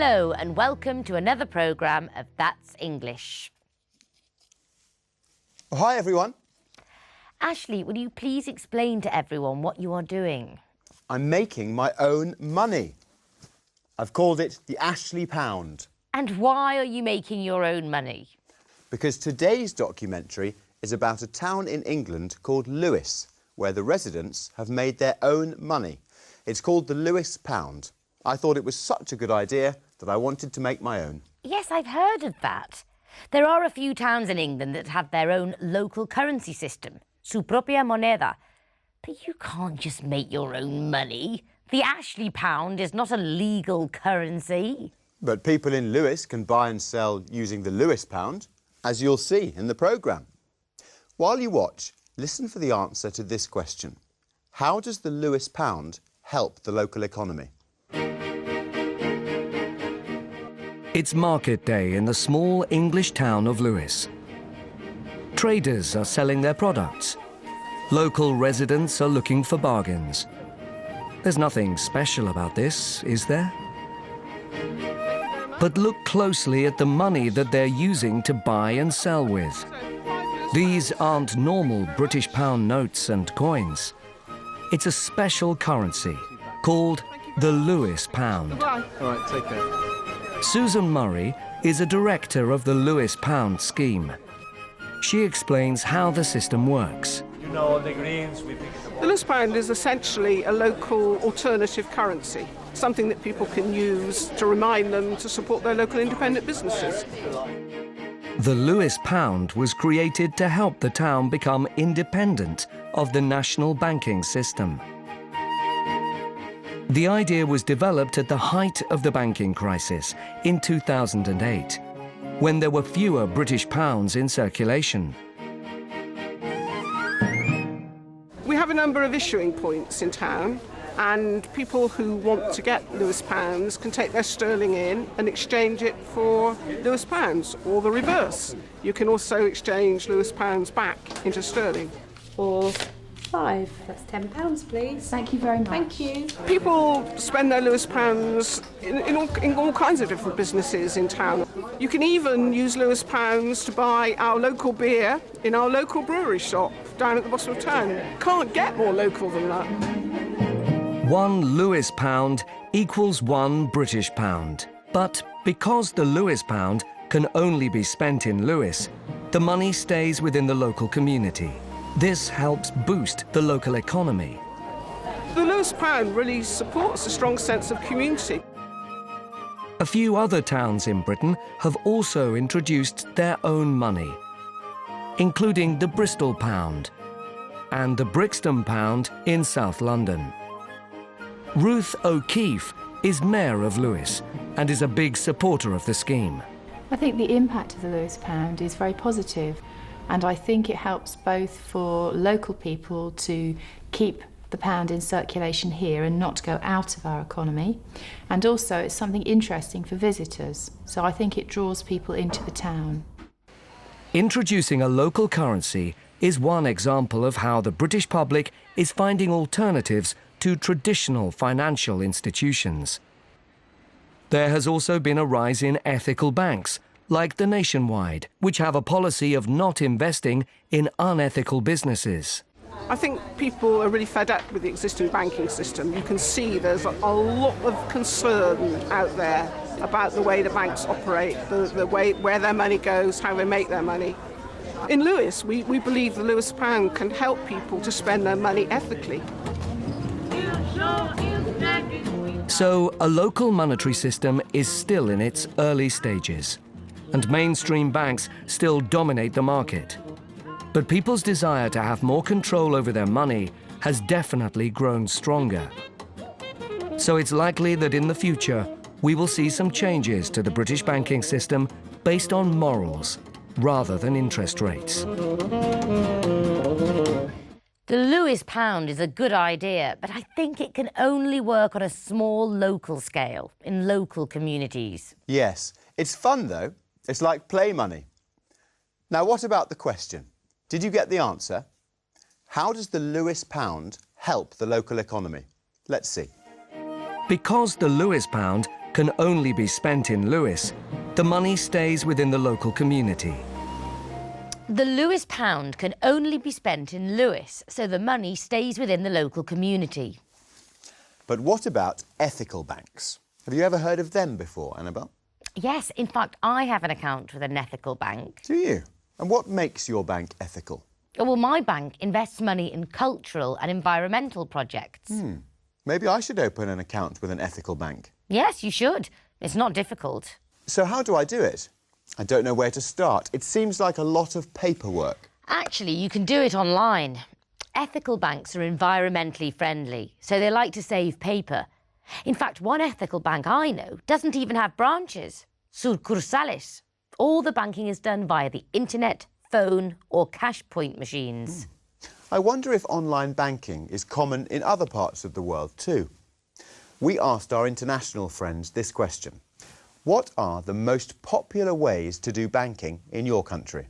Hello and welcome to another programme of That's English. Hi everyone. Ashley, will you please explain to everyone what you are doing? I'm making my own money. I've called it the Ashley Pound. And why are you making your own money? Because today's documentary is about a town in England called Lewes, where the residents have made their own money. It's called the Lewes Pound. I thought it was such a good idea that I wanted to make my own. Yes, I've heard of that. There are a few towns in England that have their own local currency system, su propia moneda. But you can't just make your own money. The Ashley Pound is not a legal currency. But people in Lewes can buy and sell using the Lewes Pound, as you'll see in the programme. While you watch, listen for the answer to this question. How does the Lewes Pound help the local economy? It's market day in the small English town of Lewes. Traders are selling their products. Local residents are looking for bargains. There's nothing special about this, is there? But look closely at the money that they're using to buy and sell with. These aren't normal British pound notes and coins. It's a special currency called the Lewes Pound. Goodbye. All right, take care. Susan Murray is a director of the Lewes Pound scheme. She explains how the system works. You know, the Greens, we pick the Lewes Pound is essentially a local alternative currency, something that people can use to remind them to support their local independent businesses. The Lewes Pound was created to help the town become independent of the national banking system. The idea was developed at the height of the banking crisis in 2008, when there were fewer British pounds in circulation. We have a number of issuing points in town, and people who want to get Lewes Pounds can take their sterling in and exchange it for Lewes Pounds, or the reverse. You can also exchange Lewes Pounds back into sterling. Or 5. That's £10, please. Thank you very much. Thank you. People spend their Lewes Pounds in all kinds of different businesses in town. You can even use Lewes Pounds to buy our local beer in our local brewery shop down at the bottom of town. Can't get more local than that. 1 Lewes Pound equals 1 British pound. But because the Lewes Pound can only be spent in Lewes, the money stays within the local community. This helps boost the local economy. The Lewes Pound really supports a strong sense of community. A few other towns in Britain have also introduced their own money, including the Bristol Pound and the Brixton Pound in South London. Ruth O'Keefe is Mayor of Lewes and is a big supporter of the scheme. I think the impact of the Lewes Pound is very positive, and I think it helps both for local people to keep the pound in circulation here and not go out of our economy, and also it's something interesting for visitors, so I think it draws people into the town. Introducing a local currency is one example of how the British public is finding alternatives to traditional financial institutions. There has also been a rise in ethical banks, like the Nationwide, which have a policy of not investing in unethical businesses. I think people are really fed up with the existing banking system. You can see there's a lot of concern out there about the way the banks operate, the way where their money goes, how they make their money. In Lewes, we believe the Lewes Pound can help people to spend their money ethically. So a local monetary system is still in its early stages, and mainstream banks still dominate the market. But people's desire to have more control over their money has definitely grown stronger. So it's likely that in the future, we will see some changes to the British banking system based on morals rather than interest rates. The Lewes Pound is a good idea, but I think it can only work on a small local scale, in local communities. Yes, it's fun though. It's like play money. Now what about the question? Did you get the answer? How does the Lewes Pound help the local economy? Let's see. Because the Lewes Pound can only be spent in Lewis, the money stays within the local community. The Lewis pound can only be spent in Lewis, so the money stays within the local community. But what about ethical banks? Have you ever heard of them before, Annabelle? Yes, in fact, I have an account with an ethical bank. Do you? And what makes your bank ethical? Well, my bank invests money in cultural and environmental projects. Maybe I should open an account with an ethical bank. Yes, you should. It's not difficult. So how do I do it? I don't know where to start. It seems like a lot of paperwork. Actually, you can do it online. Ethical banks are environmentally friendly, so they like to save paper. In fact, one ethical bank I know doesn't even have branches. Sucursales. All the banking is done via the internet, phone or cash point machines. I wonder if online banking is common in other parts of the world too. We asked our international friends this question. What are the most popular ways to do banking in your country?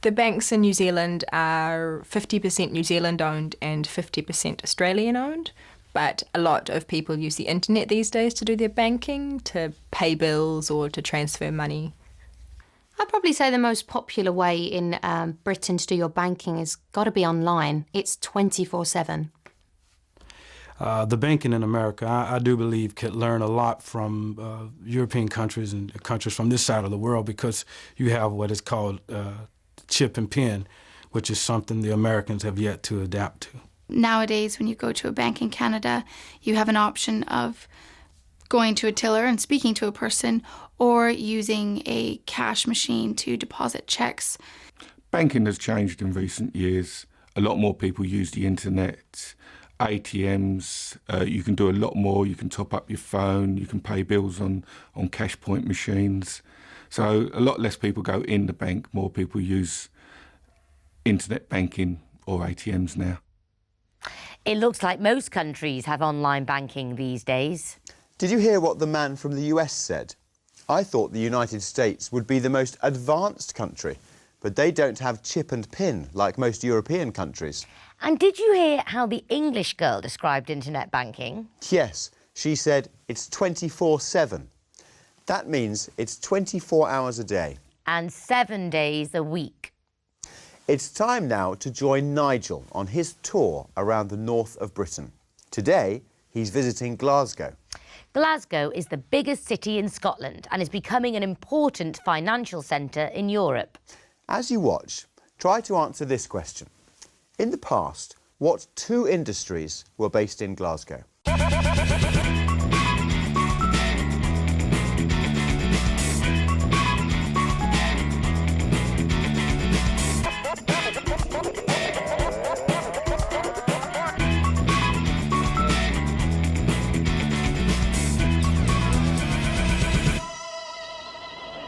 The banks in New Zealand are 50% New Zealand owned and 50% Australian owned, but a lot of people use the internet these days to do their banking, to pay bills or to transfer money. I'd probably say the most popular way in Britain to do your banking has got to be online. It's 24/7. The banking in America, I do believe, could learn a lot from European countries and countries from this side of the world, because you have what is called chip and pin, which is something the Americans have yet to adapt to. Nowadays, when you go to a bank in Canada, you have an option of going to a tiller and speaking to a person, or using a cash machine to deposit checks. Banking has changed in recent years. A lot more people use the internet, ATMs. You can do a lot more. You can top up your phone. You can pay bills on cash point machines. So a lot less people go in the bank. More people use internet banking or ATMs now. It looks like most countries have online banking these days. Did you hear what the man from the US said? I thought the United States would be the most advanced country, but they don't have chip and pin like most European countries. And did you hear how the English girl described internet banking? Yes, she said it's 24/7. That means it's 24 hours a day. And 7 days a week. It's time now to join Nigel on his tour around the north of Britain. Today, he's visiting Glasgow. Glasgow is the biggest city in Scotland and is becoming an important financial centre in Europe. As you watch, try to answer this question. In the past, what two industries were based in Glasgow?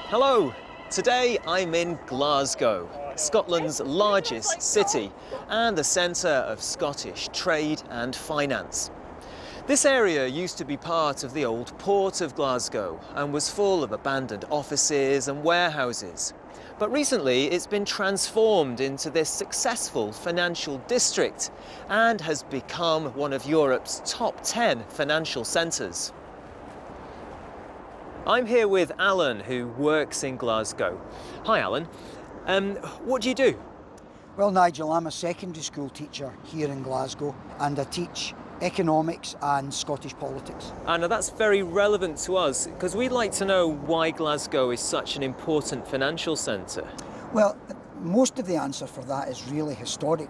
Hello, today I'm in Glasgow, Scotland's largest city and the centre of Scottish trade and finance. This area used to be part of the old port of Glasgow and was full of abandoned offices and warehouses. But recently it's been transformed into this successful financial district and has become one of Europe's top 10 financial centres. I'm here with Alan, who works in Glasgow. Hi, Alan. What do you do? Well, Nigel, I'm a secondary school teacher here in Glasgow, and I teach economics and Scottish politics. Now that's very relevant to us, because we'd like to know why Glasgow is such an important financial centre. Well, most of the answer for that is really historic.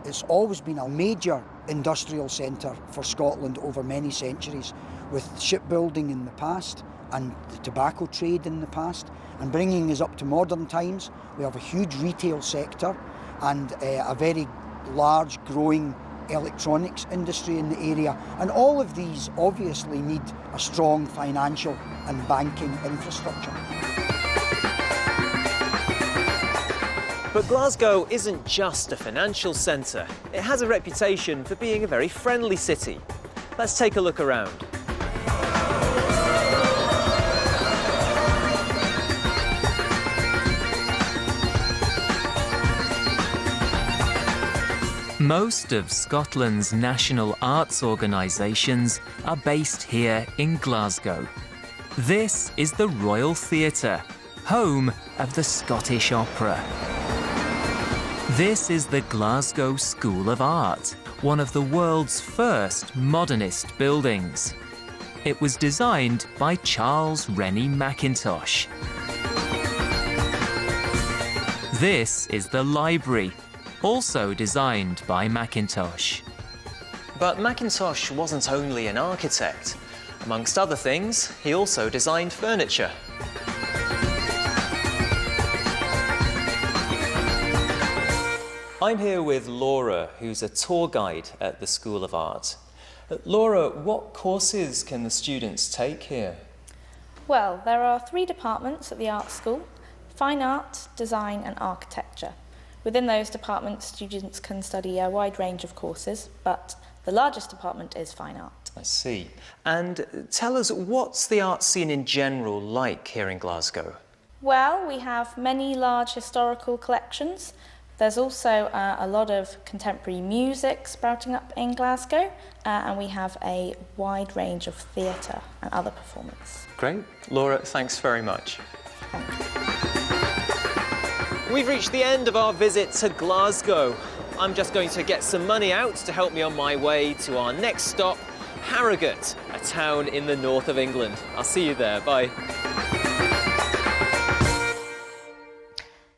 It's always been a major industrial centre for Scotland over many centuries, with shipbuilding in the past and the tobacco trade in the past, and bringing us up to modern times. We have a huge retail sector and a very large growing electronics industry in the area, and all of these obviously need a strong financial and banking infrastructure. But Glasgow isn't just a financial centre. It has a reputation for being a very friendly city. Let's take a look around. Most of Scotland's national arts organisations are based here in Glasgow. This is the Royal Theatre, home of the Scottish Opera. This is the Glasgow School of Art, one of the world's first modernist buildings. It was designed by Charles Rennie Mackintosh. This is the library, also designed by Mackintosh. But Mackintosh wasn't only an architect. Amongst other things, he also designed furniture. I'm here with Laura, who's a tour guide at the School of Art. Laura, what courses can the students take here? Well, there are 3 departments at the art school: fine art, design and architecture. Within those departments, students can study a wide range of courses, but the largest department is fine art. I see. And tell us, what's the art scene in general like here in Glasgow? Well, we have many large historical collections. There's also a lot of contemporary music sprouting up in Glasgow, and we have a wide range of theatre and other performance. Great. Laura, thanks very much. Thank you. We've reached the end of our visit to Glasgow. I'm just going to get some money out to help me on my way to our next stop, Harrogate, a town in the north of England. I'll see you there. Bye.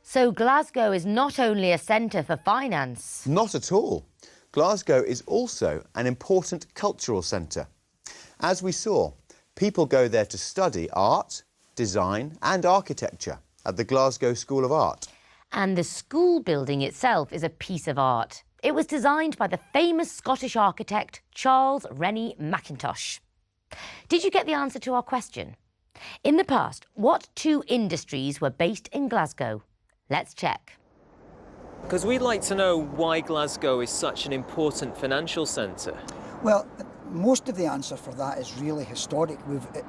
So Glasgow is not only a centre for finance. Not at all. Glasgow is also an important cultural centre. As we saw, people go there to study art, design and architecture at the Glasgow School of Art. And the school building itself is a piece of art. It was designed by the famous Scottish architect Charles Rennie Mackintosh. Did you get the answer to our question? In the past, what 2 industries were based in Glasgow? Let's check. Because we'd like to know why Glasgow is such an important financial centre. Well, most of the answer for that is really historic.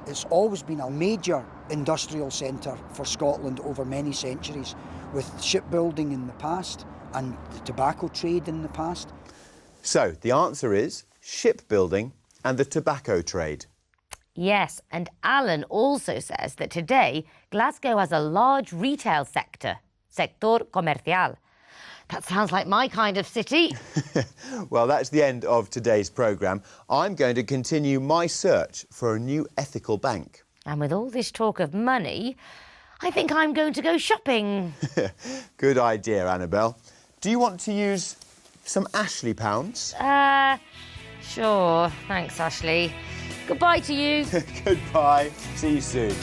It's always been a major industrial centre for Scotland over many centuries, with shipbuilding in the past and the tobacco trade in the past. So the answer is shipbuilding and the tobacco trade. Yes, and Alan also says that today Glasgow has a large retail sector, sector comercial. That sounds like my kind of city. Well, that's the end of today's programme. I'm going to continue my search for a new ethical bank. And with all this talk of money, I think I'm going to go shopping. Good idea, Annabelle. Do you want to use some Ashley pounds? Sure. Thanks, Ashley. Goodbye to you. Goodbye. See you soon.